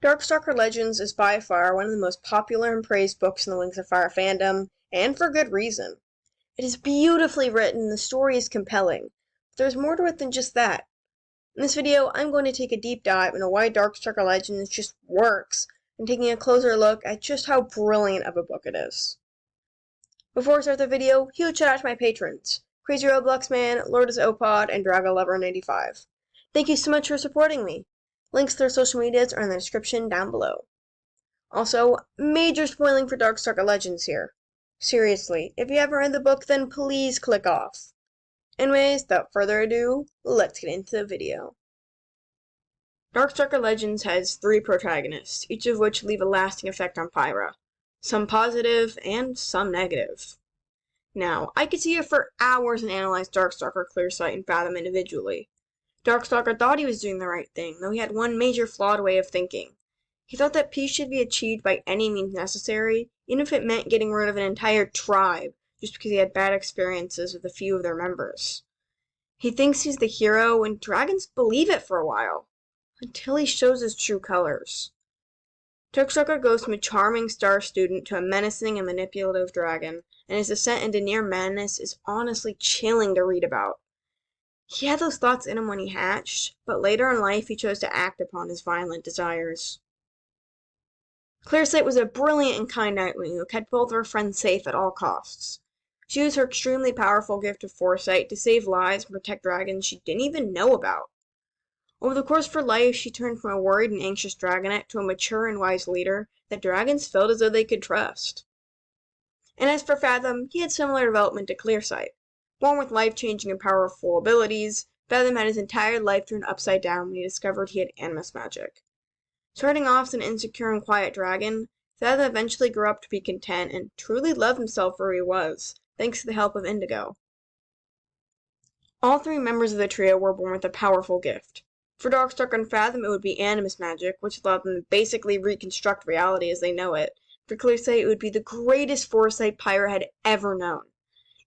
Darkstalker Legends is by far one of the most popular and praised books in the Wings of Fire fandom, and for good reason. It is beautifully written and the story is compelling, but there's more to it than just that. In this video, I'm going to take a deep dive into why Darkstalker Legends just works, and taking a closer look at just how brilliant of a book it is. Before I start the video, huge shout out to my patrons, Crazy Roblox Man, LordIsopod, and DragoLover95. Thank you so much for supporting me. Links to their social medias are in the description down below. Also, major spoiling for Darkstalker Legends here. Seriously, if you haven't read the book, then please click off. Anyways, without further ado, let's get into the video. Darkstalker Legends has 3 protagonists, each of which leave a lasting effect on Pyra. Some positive, and some negative. Now, I could sit here for hours and analyze Darkstalker, Clearsight, and Fathom individually. Darkstalker thought he was doing the right thing, though he had one major flawed way of thinking. He thought that peace should be achieved by any means necessary, even if it meant getting rid of an entire tribe, just because he had bad experiences with a few of their members. He thinks he's the hero, and dragons believe it for a while, until he shows his true colors. Darkstalker goes from a charming star student to a menacing and manipulative dragon, and his descent into near madness is honestly chilling to read about. He had those thoughts in him when he hatched, but later in life he chose to act upon his violent desires. Clearsight was a brilliant and kind Nightwing who kept both of her friends safe at all costs. She used her extremely powerful gift of foresight to save lives and protect dragons she didn't even know about. Over the course of her life, she turned from a worried and anxious dragonette to a mature and wise leader that dragons felt as though they could trust. And as for Fathom, he had similar development to Clearsight. Born with life-changing and powerful abilities, Fathom had his entire life turned upside down when he discovered he had animus magic. Starting off as an insecure and quiet dragon, Fathom eventually grew up to be content and truly loved himself for who he was, thanks to the help of Indigo. All 3 members of the trio were born with a powerful gift. For Darkstalker and Fathom, it would be animus magic, which allowed them to basically reconstruct reality as they know it. For Clearsight, it would be the greatest foresight Pyra had ever known.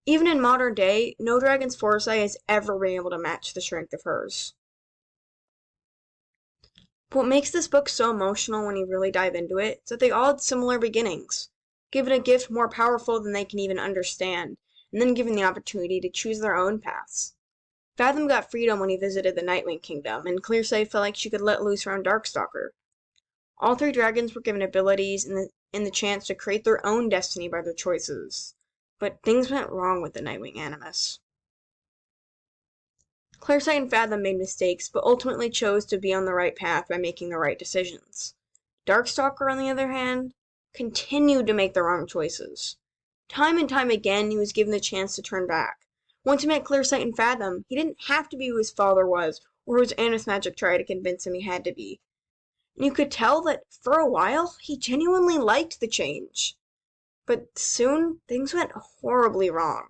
Even in modern day, no dragon's foresight has ever been able to match the strength of hers. But what makes this book so emotional when you really dive into it is that they all had similar beginnings, given a gift more powerful than they can even understand, and then given the opportunity to choose their own paths. Fathom got freedom when he visited the Nightwing Kingdom, and Clearsight felt like she could let loose around Darkstalker. All 3 dragons were given abilities and the chance to create their own destiny by their choices. But things went wrong with the Nightwing animus. Clearsight and Fathom made mistakes, but ultimately chose to be on the right path by making the right decisions. Darkstalker, on the other hand, continued to make the wrong choices. Time and time again, he was given the chance to turn back. Once he met Clearsight and Fathom, he didn't have to be who his father was, or who his animus magic tried to convince him he had to be. And you could tell that, for a while, he genuinely liked the change. But soon, things went horribly wrong.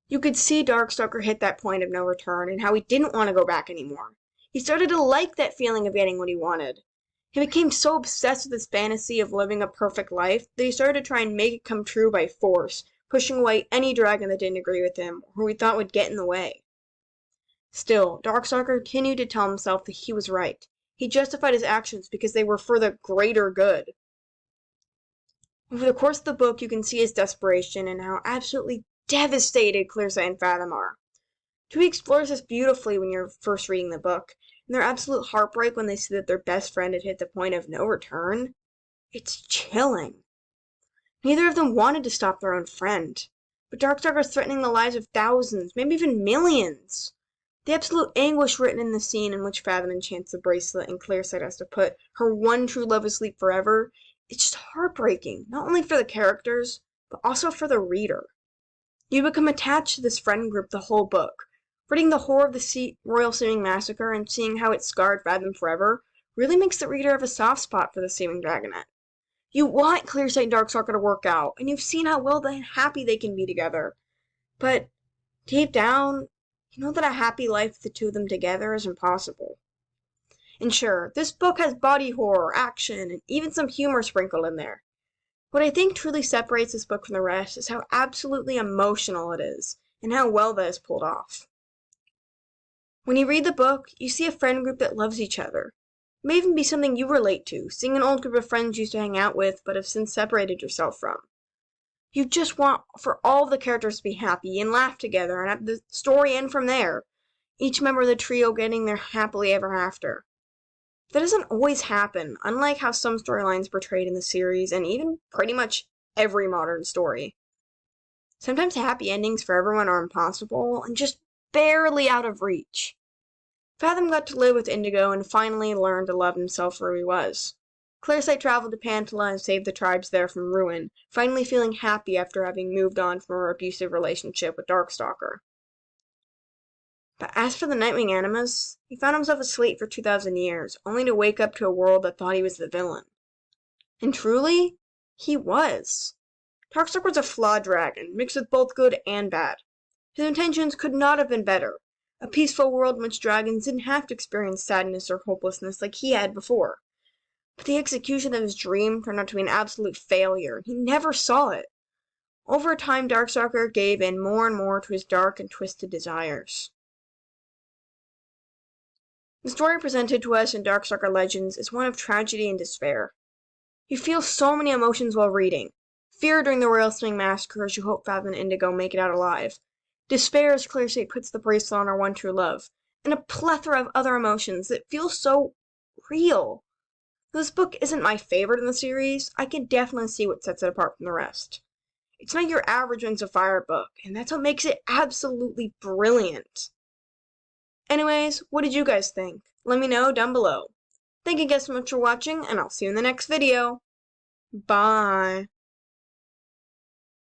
You could see Darkstalker hit that point of no return, and how he didn't want to go back anymore. He started to like that feeling of getting what he wanted. He became so obsessed with his fantasy of living a perfect life that he started to try and make it come true by force, pushing away any dragon that didn't agree with him, or who he thought would get in the way. Still, Darkstalker continued to tell himself that he was right. He justified his actions because they were for the greater good. Over the course of the book, you can see his desperation and how absolutely devastated Clearsight and Fathom are. Tui explores this beautifully when you're first reading the book, and their absolute heartbreak when they see that their best friend had hit the point of no return. It's chilling. Neither of them wanted to stop their own friend, but Darkstalker is threatening the lives of thousands, maybe even millions. The absolute anguish written in the scene in which Fathom enchants the bracelet and Clearsight has to put her one true love asleep forever, it's just heartbreaking, not only for the characters, but also for the reader. You become attached to this friend group the whole book. Reading the horror of the Royal Seeming Massacre and seeing how it scarred Fathom forever really makes the reader have a soft spot for the Seeming Dragonette. You want Clearsight and Darkstalker to work out, and you've seen how well and happy they can be together. But deep down, you know that a happy life with the 2 of them together is impossible. And sure, this book has body horror, action, and even some humor sprinkled in there. What I think truly separates this book from the rest is how absolutely emotional it is, and how well that is pulled off. When you read the book, you see a friend group that loves each other. may even be something you relate to, seeing an old group of friends you used to hang out with but have since separated yourself from. You just want for all of the characters to be happy and laugh together and have the story end from there, each member of the trio getting their happily ever after. That doesn't always happen, unlike how some storylines portrayed in the series and even pretty much every modern story. Sometimes happy endings for everyone are impossible and just barely out of reach. Fathom got to live with Indigo and finally learned to love himself for who he was. Clairsight traveled to Pantala and saved the tribes there from ruin, finally feeling happy after having moved on from her abusive relationship with Darkstalker. But as for the Nightwing Animus, he found himself asleep for 2,000 years, only to wake up to a world that thought he was the villain. And truly, he was. Darkstalker was a flawed dragon, mixed with both good and bad. His intentions could not have been better. A peaceful world in which dragons didn't have to experience sadness or hopelessness like he had before. But the execution of his dream turned out to be an absolute failure. He never saw it. Over time, Darkstalker gave in more and more to his dark and twisted desires. The story presented to us in Darkstalker Legends is one of tragedy and despair. You feel so many emotions while reading. Fear during the Royal Swing Massacre as you hope Fathom and Indigo make it out alive. Despair as Clairsight puts the bracelet on her one true love. And a plethora of other emotions that feel so real. This book isn't my favorite in the series, I can definitely see what sets it apart from the rest. It's not your average Wings of Fire book, and that's what makes it absolutely brilliant. Anyways, what did you guys think? Let me know down below. Thank you guys so much for watching, and I'll see you in the next video. Bye.